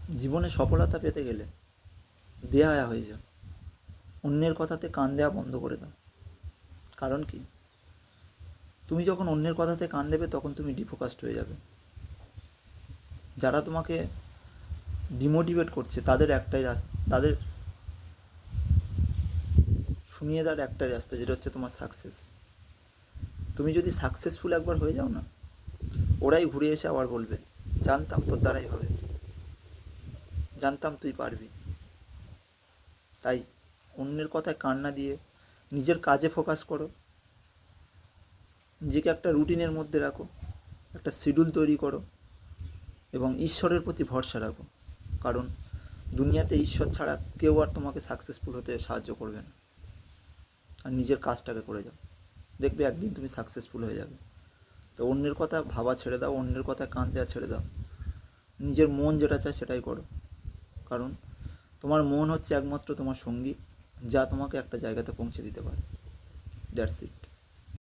জীবনে সফলতা পেতে গেলে দেয়া হয়ে যাও, অন্যের কথাতে কান দেওয়া বন্ধ করে দাও। কারণ কি, তুমি যখন অন্যের কথাতে কান দেবে তখন তুমি ডিফোকাসড হয়ে যাবে। যারা তোমাকে ডিমোটিভেট করছে তাদের শুনিয়ে দেওয়ার একটাই রাস্তা, যেটা হচ্ছে তোমার সাকসেস। তুমি যদি সাকসেসফুল একবার হয়ে যাও না, ওরাই ঘুরে এসে আবার বলবে, জানতাম তোর দ্বারাই হবে, জানতাম তুই পারবি। তাই অন্যের কথায় কান না দিয়ে নিজের কাজে ফোকাস করো, নিজেকে একটা রুটিনের মধ্যে রাখো, একটা শিডিউল তৈরি করো এবং ঈশ্বরের প্রতি ভরসা রাখো। কারণ দুনিয়াতে ঈশ্বর ছাড়া কেউ আর তোমাকে সাকসেসফুল হতে সাহায্য করবে না। আর নিজের কাজটাকে করে যাও, দেখবে একদিন তুমি সাকসেসফুল হয়ে যাবে। তো অন্যের কথা ভাবা ছেড়ে দাও, অন্যের কথা কান দেওয়া ছেড়ে দাও, নিজের মন যেটা চায় সেটাই করো। কারণ তোমার মন হচ্ছে একমাত্র তোমার সঙ্গী, যা তোমাকে একটা জায়গাতে পৌঁছে দিতে পারে। That's it.